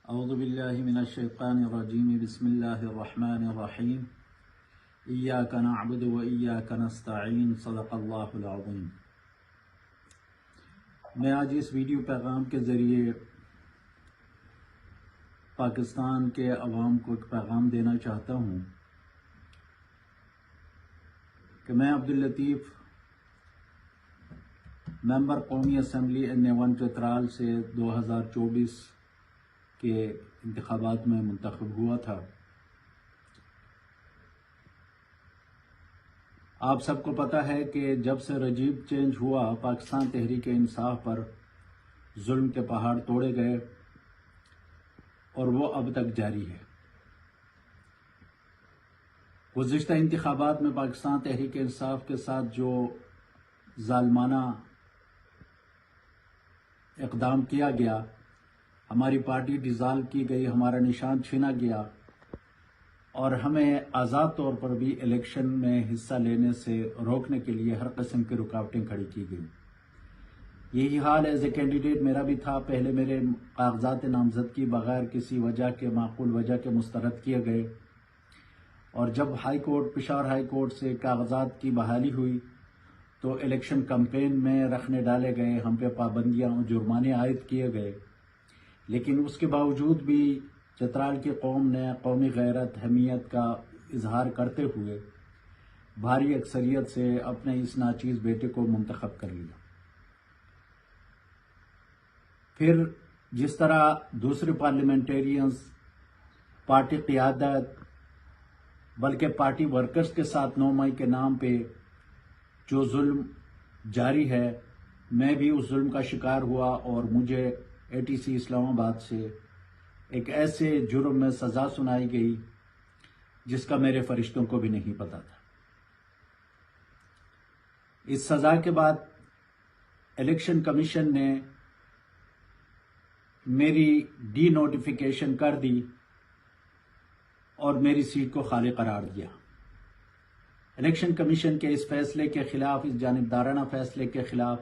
اعوذ باللہ من الشیطان الرجیم بسم اللہ الرحمن الرحیم ایاک نعبد و ایاک نستعین صدق اللہ العظیم۔ میں آج اس ویڈیو پیغام کے ذریعے پاکستان کے عوام کو ایک پیغام دینا چاہتا ہوں کہ میں عبداللطیف ممبر قومی اسمبلی N1 چترال سے 2024 کے انتخابات میں منتخب ہوا تھا۔ آپ سب کو پتہ ہے کہ جب سے رجیم چینج ہوا پاکستان تحریک انصاف پر ظلم کے پہاڑ توڑے گئے اور وہ اب تک جاری ہے۔ گزشتہ انتخابات میں پاکستان تحریک انصاف کے ساتھ جو ظالمانہ اقدام کیا گیا، ہماری پارٹی ڈیزالو کی گئی، ہمارا نشان چھینا گیا اور ہمیں آزاد طور پر بھی الیکشن میں حصہ لینے سے روکنے کے لیے ہر قسم کی رکاوٹیں کھڑی کی گئی۔ یہی حال ایز اے کینڈیڈیٹ میرا بھی تھا۔ پہلے میرے کاغذات نامزدگی بغیر کسی وجہ کے، معقول وجہ کے مسترد کیے گئے، اور جب پشاور ہائی کورٹ سے کاغذات کی بحالی ہوئی تو الیکشن کمپین میں رکھنے ڈالے گئے، ہم پہ پابندیاں اور جرمانے عائد کیے گئے، لیکن اس کے باوجود بھی چترال کی قوم نے قومی غیرت حمیت کا اظہار کرتے ہوئے بھاری اکثریت سے اپنے اس ناچیز بیٹے کو منتخب کر لیا۔ پھر جس طرح دوسرے پارلیمنٹیرینز، پارٹی قیادت، بلکہ پارٹی ورکرز کے ساتھ 9 مئی کے نام پہ جو ظلم جاری ہے، میں بھی اس ظلم کا شکار ہوا اور مجھے ATC اسلام آباد سے ایک ایسے جرم میں سزا سنائی گئی جس کا میرے فرشتوں کو بھی نہیں پتا تھا۔ اس سزا کے بعد الیکشن کمیشن نے میری ڈی نوٹیفیکیشن کر دی اور میری سیٹ کو خالی قرار دیا۔ الیکشن کمیشن کے اس فیصلے کے خلاف، اس جانبدارانہ فیصلے کے خلاف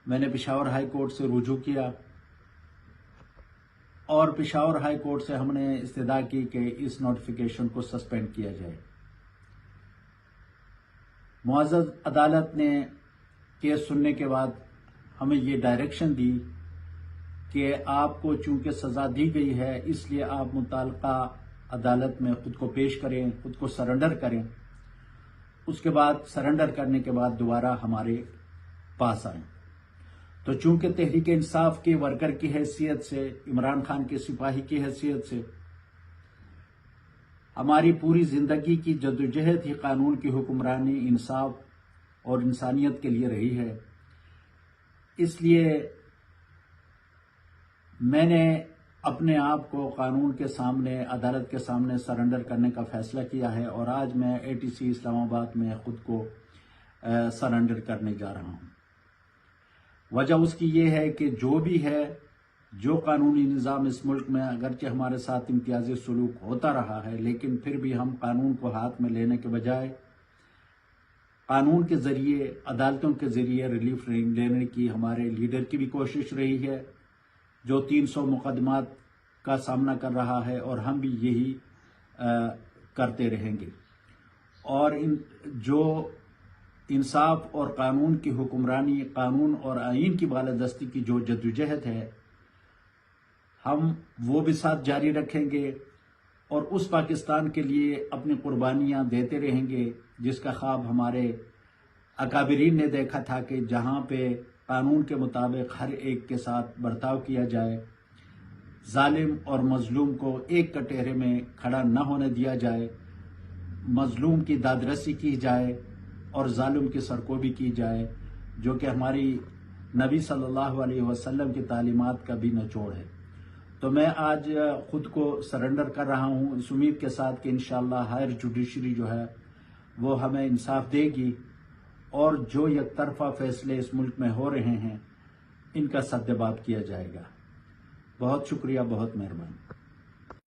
میں نے پشاور ہائی کورٹ سے رجوع کیا اور پشاور ہائی کورٹ سے ہم نے استدعا کی کہ اس نوٹیفیکیشن کو سسپینڈ کیا جائے۔ معزز عدالت نے کیس سننے کے بعد ہمیں یہ ڈائریکشن دی کہ آپ کو چونکہ سزا دی گئی ہے، اس لیے آپ متعلقہ عدالت میں خود کو پیش کریں، خود کو سرنڈر کریں۔ اس کے بعد سرنڈر کرنے کے بعد دوبارہ ہمارے پاس آئیں۔ تو چونکہ تحریک انصاف کے ورکر کی حیثیت سے، عمران خان کے سپاہی کی حیثیت سے ہماری پوری زندگی کی جدوجہد ہی قانون کی حکمرانی، انصاف اور انسانیت کے لیے رہی ہے، اس لیے میں نے اپنے آپ کو قانون کے سامنے، عدالت کے سامنے سرنڈر کرنے کا فیصلہ کیا ہے، اور آج میں ATC اسلام آباد میں خود کو سرنڈر کرنے جا رہا ہوں۔ وجہ اس کی یہ ہے کہ جو بھی ہے، جو قانونی نظام اس ملک میں، اگرچہ ہمارے ساتھ امتیازی سلوک ہوتا رہا ہے، لیکن پھر بھی ہم قانون کو ہاتھ میں لینے کے بجائے قانون کے ذریعے، عدالتوں کے ذریعے ریلیف لینے کی ہمارے لیڈر کی بھی کوشش رہی ہے، جو 300 مقدمات کا سامنا کر رہا ہے، اور ہم بھی یہی کرتے رہیں گے۔ اور جو انصاف اور قانون کی حکمرانی، قانون اور آئین کی بالادستی کی جو جدوجہد ہے، ہم وہ بھی ساتھ جاری رکھیں گے اور اس پاکستان کے لیے اپنی قربانیاں دیتے رہیں گے جس کا خواب ہمارے اکابرین نے دیکھا تھا، کہ جہاں پہ قانون کے مطابق ہر ایک کے ساتھ برتاؤ کیا جائے، ظالم اور مظلوم کو ایک کٹہرے میں کھڑا نہ ہونے دیا جائے، مظلوم کی دادرسی کی جائے اور ظالم کی سرکوبی کی جائے، جو کہ ہماری نبی صلی اللہ علیہ وسلم کی تعلیمات کا بھی نچوڑ ہے۔ تو میں آج خود کو سرنڈر کر رہا ہوں، اس امید کے ساتھ کہ انشاءاللہ ہائر جوڈیشری جو ہے وہ ہمیں انصاف دے گی، اور جو یک طرفہ فیصلے اس ملک میں ہو رہے ہیں ان کا سدباب کیا جائے گا۔ بہت شکریہ، بہت مہربانی۔